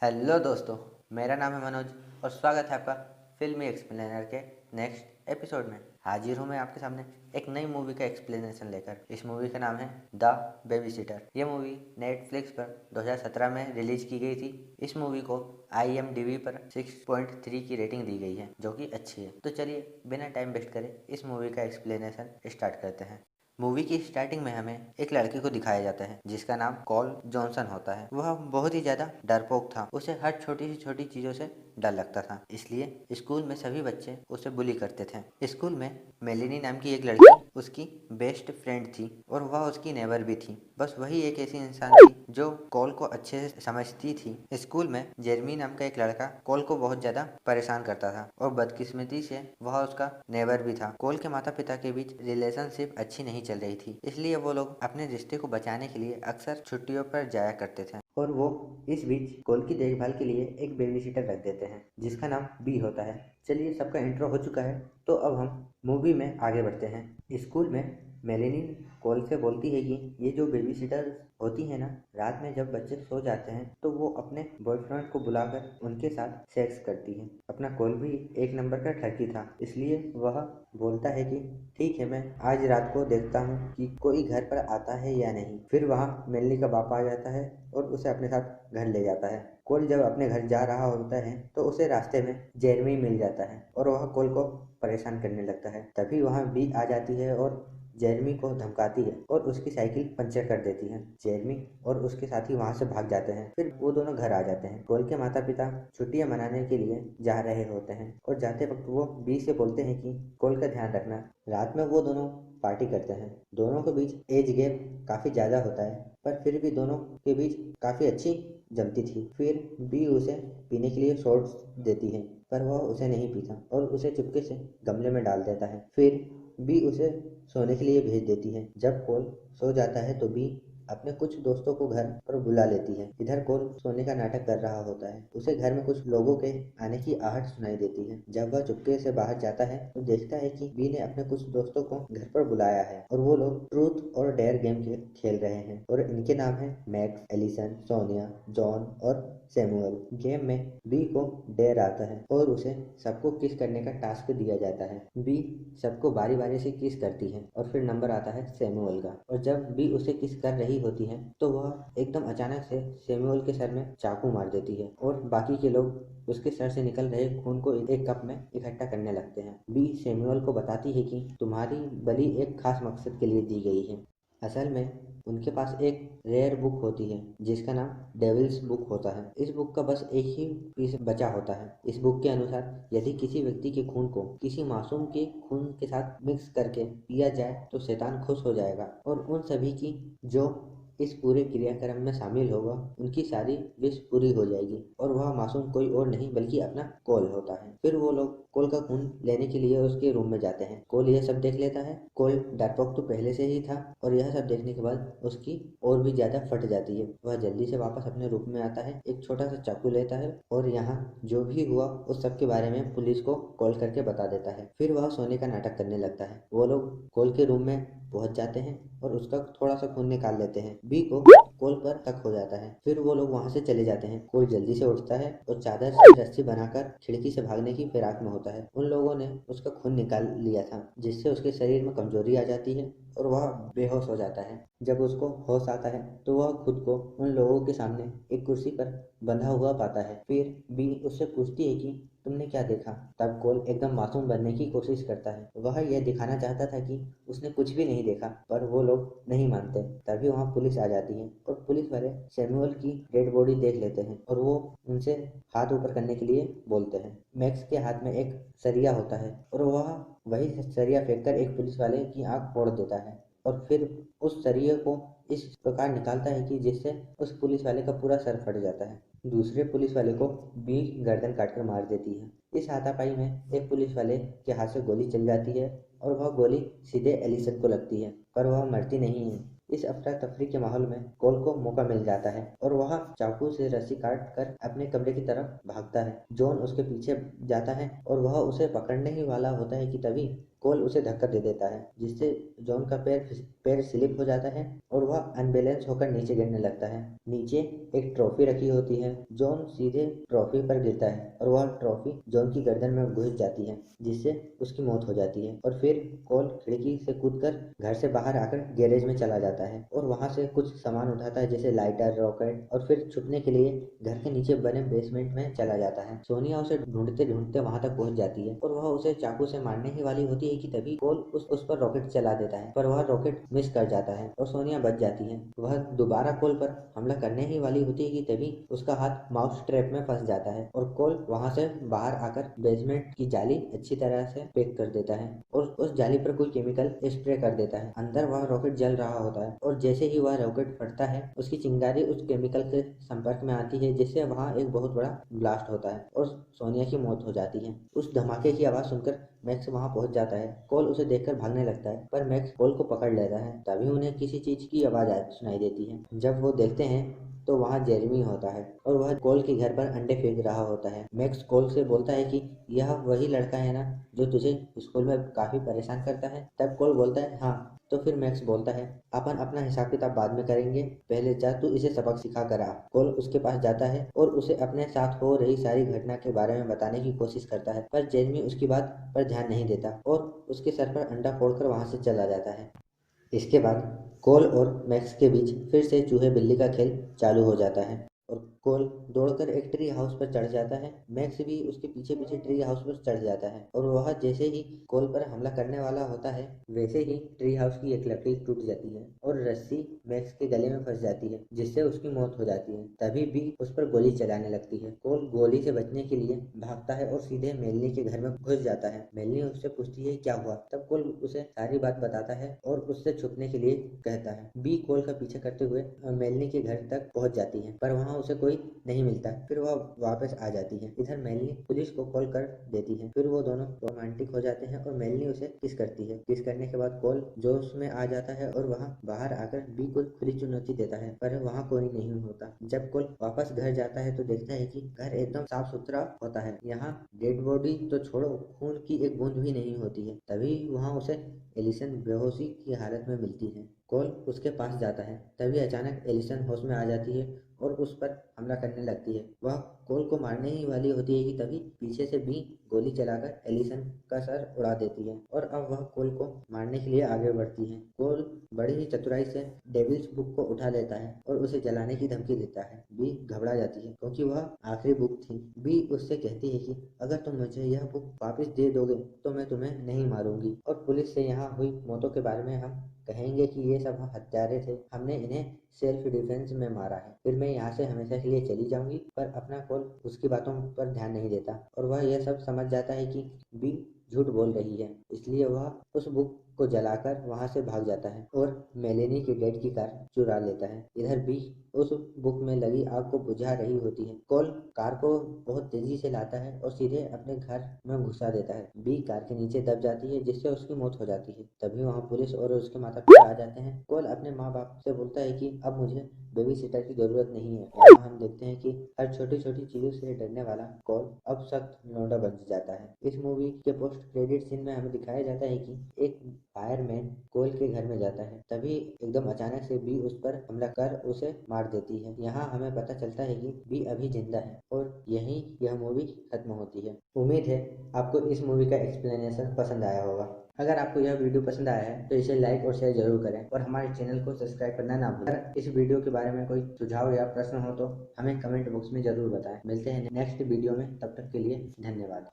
Hello दोस्तों, मेरा नाम है मनोज और स्वागत है आपका फिल्मी एक्सप्लेनर के नेक्स्ट एपिसोड में। हाजिर हूँ मैं आपके सामने एक नई मूवी का एक्सप्लेनेशन लेकर। इस मूवी का नाम है द बेबी सीटर। ये मूवी नेटफ्लिक्स पर 2017 में रिलीज की गई थी। इस मूवी को IMDb पर 6.3 की रेटिंग दी गई है, जो कि अच्छी है। तो चलिए बिना टाइम वेस्ट करे इस मूवी का एक्सप्लेनेशन स्टार्ट करते हैं। मूवी की स्टार्टिंग में हमें एक लड़के को दिखाया जाता है जिसका नाम कॉल जॉनसन होता है। वह बहुत ही ज्यादा डरपोक था। उसे हर छोटी सी छोटी चीजों से डर लगता था, इसलिए स्कूल में सभी बच्चे उसे बुली करते थे। स्कूल में मेलिनी नाम की एक लड़की उसकी बेस्ट फ्रेंड थी और वह उसकी नेबर भी थी। बस वही एक ऐसी इंसान थी जो कॉल को अच्छे से समझती थी। स्कूल में जेरमी नाम का एक लड़का कॉल को बहुत ज्यादा परेशान करता था और बदकिस्मती से वह उसका नेबर भी था। कॉल के माता पिता के बीच रिलेशनशिप अच्छी नहीं चल रही थी, इसलिए वो लोग अपने रिश्ते को बचाने के लिए अक्सर छुट्टियों पर जाया करते थे और वो इस बीच कॉल की देखभाल के लिए एक बेबी सीटर रख देते हैं जिसका नाम बी होता है। चलिए, सबका इंट्रो हो चुका है तो अब हम मूवी में आगे बढ़ते हैं। स्कूल में मेलेनी कॉल से बोलती है कि ये जो बेबी सीटर होती है ना, रात में जब बच्चे सो जाते हैं तो वो अपने बॉयफ्रेंड को बुलाकर उनके साथ सेक्स करती है। अपना कॉल भी एक नंबर का ठगी था, इसलिए वह बोलता है कि ठीक है, मैं आज रात को देखता हूँ कि कोई घर पर आता है या नहीं। फिर वहाँ मेलनी का बाप आ जाता है और उसे अपने साथ घर ले जाता है। कोल जब अपने घर जा रहा होता है तो उसे रास्ते में जेरमी मिल जाता है और वह कोल को परेशान करने लगता है। तभी वहाँ बी आ जाती है और जेरमी को धमकाती है और उसकी साइकिल पंचर कर देती है। जेरमी और उसके साथी वहाँ से भाग जाते हैं। फिर वो दोनों घर आ जाते हैं। कोल के माता पिता छुट्टियां मनाने के लिए जा रहे होते हैं और जाते वक्त वो बी से बोलते हैं कि कोल का ध्यान रखना। रात में वो दोनों पार्टी करते हैं। दोनों के बीच एज गैप काफी ज्यादा होता है, पर फिर भी दोनों के बीच काफी अच्छी जमती थी। फिर बी उसे पीने के लिए शॉट्स देती है, पर वह उसे नहीं पीता और उसे चुपके से गमले में डाल देता है। फिर बी उसे सोने के लिए भेज देती है। जब कोल सो जाता है तो बी अपने कुछ दोस्तों को घर पर बुला लेती है। इधर कोल सोने का नाटक कर रहा होता है। उसे घर में कुछ लोगों के आने की आहट सुनाई देती है। जब वह चुपके से बाहर जाता है तो देखता है कि बी ने अपने कुछ दोस्तों को घर पर बुलाया है और वो लोग ट्रूथ और डेयर गेम खेल रहे हैं और इनके नाम है मैक्स, एलिसन, सोनिया, जॉन और सैमुअल। गेम में बी को डेयर आता है और उसे सबको किस करने का टास्क दिया जाता है। बी सबको बारी बारी से किस करती है और फिर नंबर आता है सैमुअल का। और जब बी उसे किस कर रही होती है तो वह एकदम अचानक से सैमुअल के सर में चाकू मार देती है और बाकी के लोग उसके सर से निकल रहे खून को एक कप में इकट्ठा करने लगते हैं। बी सैमुअल को बताती है कि तुम्हारी बलि एक खास मकसद के लिए दी गई है। असल में उनके पास एक रेयर बुक होती है जिसका नाम डेविल्स बुक होता है। इस बुक का बस एक ही पीस बचा होता है। इस बुक के अनुसार यदि किसी व्यक्ति के खून को किसी मासूम के खून के साथ मिक्स करके पिया जाए तो शैतान खुश हो जाएगा और उन सभी की जो इस पूरे क्रियाक्रम में शामिल होगा उनकी सारी विश पूरी हो जाएगी और वह मासूम कोई और नहीं बल्कि अपना कोल होता है। फिर वो लोग कोल का खून लेने के लिए उसके रूम में जाते हैं। कोल यह सब देख लेता है। कोल डरपोक तो पहले से ही था और यह सब देखने के बाद उसकी और भी ज्यादा फट जाती है। वह जल्दी से वापस अपने रूम में आता है, एक छोटा सा चाकू लेता है और यहाँ जो भी हुआ उस सब के बारे में पुलिस को कॉल करके बता देता है। फिर वह सोने का नाटक करने लगता है। वो लोग कोल के रूम में पहुंच जाते हैं और उसका थोड़ा सा खून निकाल लेते हैं। बी को कोल पर शक हो जाता है। फिर वो लोग वहां से चले जाते हैं। कोल जल्दी से उठता है और चादर से रस्सी बनाकर खिड़की से भागने की फिराक में होता है। उन लोगों ने उसका खून निकाल लिया था जिससे उसके शरीर में कमजोरी आ जाती है और वह बेहोश हो जाता है। जब उसको होश आता है तो वह खुद को उन लोगों के सामने एक कुर्सी पर बंधा हुआ पाता है। फिर बी उससे पूछती है कि तुमने क्या देखा। तब कोल एकदम मासूम बनने की कोशिश करता है। वह यह दिखाना चाहता था कि उसने कुछ भी नहीं देखा, पर वो लोग नहीं मानते। तभी वहाँ पुलिस आ जाती है और पुलिस वाले सैमुअल की डेड बॉडी देख लेते हैं और वो उनसे हाथ ऊपर करने के लिए बोलते हैं। मैक्स के हाथ में एक सरिया होता है और वह वही सरिया फेंककर एक पुलिस वाले की आंख फोड़ देता है और फिर उस सरिये को इस प्रकार निकालता है कि जिससे उस पुलिस वाले का पूरा सर फट जाता है। दूसरे पुलिस वाले को बी गर्दन काटकर मार देती है। इस हाथापाई में एक पुलिस वाले के हाथ से गोली चल जाती है और वह गोली सीधे एलिसन को लगती है, पर वह मरती नहीं है। इस अफरा तफरी के माहौल में कोल को मौका मिल जाता है और वह चाकू से रस्सी काट कर अपने कमरे की तरफ भागता है। जॉन उसके पीछे जाता है और वह उसे पकड़ने ही वाला होता है कि तभी कोल उसे धक्का दे देता है जिससे जॉन का पैर स्लिप हो जाता है और वह अनबैलेंस होकर नीचे गिरने लगता है। नीचे एक ट्रॉफी रखी होती है। जॉन सीधे ट्रॉफी पर गिरता है और वह ट्रॉफी जॉन की गर्दन में घुस जाती है जिससे उसकी मौत हो जाती है। और फिर कोल खिड़की से कूदकर घर से बाहर आकर गैरेज में चला जाता है और वहां से कुछ सामान उठाता है जैसे लाइटर, रॉकेट, और फिर छुपने के लिए घर के नीचे बने बेसमेंट में चला जाता है। सोनिया उसे ढूंढते ढूंढते वहां तक पहुंच जाती है और वह उसे चाकू से मारने ही वाली होती है कि तभी कोल उस पर रॉकेट चला देता है, पर वह रॉकेट मिस कर जाता है और सोनिया बच जाती है। वह दोबारा कोल पर हमला करने ही वाली होती है कि तभी उसका हाथ माउस ट्रैप में फंस जाता है और कोल वहां से बाहर आकर बेसमेंट की जाली अच्छी तरह से पैक कर देता है और उस जाली पर कोई केमिकल स्प्रे कर देता है। अंदर वह रॉकेट जल रहा होता है और जैसे ही वह रॉकेट फटता है उसकी चिंगारी उस केमिकल के संपर्क में आती है जिससे वहां एक बहुत बड़ा ब्लास्ट होता है और सोनिया की मौत हो जाती है। उस धमाके की आवाज सुनकर मैक्स वहां पहुंच जाता है। कोल उसे देखकर भागने लगता है पर मैक्स कोल को पकड़ लेता है। तभी उन्हें किसी चीज की आवाज सुनाई देती है। जब वो देखते हैं तो वहाँ जेरेमी होता है और वह कोल के घर पर अंडे फेंक रहा होता है। मैक्स कोल से बोलता है कि यह वही लड़का है ना जो तुझे स्कूल में काफी परेशान करता है। तब कोल बोलता है हाँ। तो फिर मैक्स बोलता है अपन अपना हिसाब किताब बाद में करेंगे, पहले जा तू इसे सबक सिखा कर आ। कोल उसके पास जाता है और उसे अपने साथ हो रही सारी घटना के बारे में बताने की कोशिश करता है पर जेरेमी उसकी बात पर ध्यान नहीं देता और उसके सर पर अंडा फोड़कर वहां से चला जाता है। इसके बाद कोल और मैक्स के बीच फिर से चूहे बिल्ली का खेल चालू हो जाता है और कोल दौड़कर एक ट्री हाउस पर चढ़ जाता है। मैक्स भी उसके पीछे पीछे ट्री हाउस पर चढ़ जाता है और वह जैसे ही कोल पर हमला करने वाला होता है वैसे ही ट्री हाउस की एक लकड़ी टूट जाती है और रस्सी मैक्स के गले में फंस जाती है जिससे उसकी मौत हो जाती है। तभी भी उस पर गोली चलाने लगती है। कोल गोली से बचने के लिए भागता है और सीधे मेलनी के घर में घुस जाता है। मेलनी उससे पूछती है क्या हुआ। तब कोल उसे सारी बात बताता है और उससे छुपने के लिए कहता है। बी कोल का पीछा करते हुए मेलनी के घर तक पहुंच जाती है पर वहां उसे कोई नहीं मिलता। फिर वह वापस आ जाती है। इधर मेलनी पुलिस को कॉल कर देती है। फिर वो दोनों रोमांटिक हो जाते हैं और मेलनी उसे किस करती है। किस करने के बाद कोल जोश में आ जाता है और वहाँ बाहर आकर बी को खुली चुनौती देता है पर वहाँ कोई नहीं होता। जब कोल वापस घर जाता है तो देखता है कि घर एकदम साफ सुथरा होता है। यहाँ डेड बॉडी तो छोड़ो, खून की एक बूंद भी नहीं होती है। तभी वहाँ उसे एलिसन बेहोशी की हालत में मिलती है। कोल उसके पास जाता है। तभी अचानक एलिसन होश में आ जाती है और उस पर हमला करने लगती है। वह कोल को मारने ही वाली होती है कि तभी पीछे से बी गोली चलाकर एलिसन का सर उड़ा देती है और अब वह कोल को मारने के लिए आगे बढ़ती है। कोल बड़ी ही चतुराई से डेविल्स बुक को उठा लेता है और उसे जलाने की धमकी देता है। बी घबरा जाती है क्योंकि वह आखिरी बुक थी। बी उससे कहती है कि अगर तुम मुझे यह बुक वापस दे दोगे तो मैं तुम्हें नहीं मारूंगी और पुलिस से यहाँ हुई मौतों के बारे में हम कहेंगे कि ये सब हत्यारे थे, हमने इन्हें सेल्फ डिफेंस में मारा है। फिर मैं यहाँ से हमेशा के लिए चली जाऊंगी। पर अपना कोल उसकी बातों पर ध्यान नहीं देता और वह यह सब समझ जाता है कि बी झूठ बोल रही है, इसलिए वह उस बुक को जलाकर वहां से भाग जाता है और मेलेनी की डेड की कार चुरा लेता है। इधर बी उस बुक में लगी आग को बुझा रही होती है। कोल कार को बहुत तेजी से लाता है और सीधे अपने घर में घुसा देता है। बी कार के नीचे दब जाती है जिससे उसकी मौत हो जाती है। तभी वहाँ पुलिस और उसके माता पिता आ जाते हैं। कोल अपने माँ बाप से बोलता है कि अब मुझे बेबी सिटर की जरूरत नहीं है। यहाँ हम देखते हैं कि हर छोटी छोटी चीजों से डरने वाला कोल अब सख्त लौंडा बन जाता है। इस मूवी के पोस्ट क्रेडिट सीन में हमें दिखाया जाता है कि एक फायरमैन कोल के घर में जाता है। तभी एकदम अचानक से बी उस पर हमला कर उसे मार देती है। यहाँ हमें पता चलता है कि बी अभी जिंदा है और यही यह मूवी खत्म होती है। उम्मीद है आपको इस मूवी का एक्सप्लेनेशन पसंद आया होगा। अगर आपको यह वीडियो पसंद आया है तो इसे लाइक और शेयर जरूर करें और हमारे चैनल को सब्सक्राइब करना ना भूलें। अगर इस वीडियो के बारे में कोई सुझाव या प्रश्न हो तो हमें कमेंट बॉक्स में जरूर बताएं। मिलते हैं नेक्स्ट वीडियो में, तब तक के लिए धन्यवाद।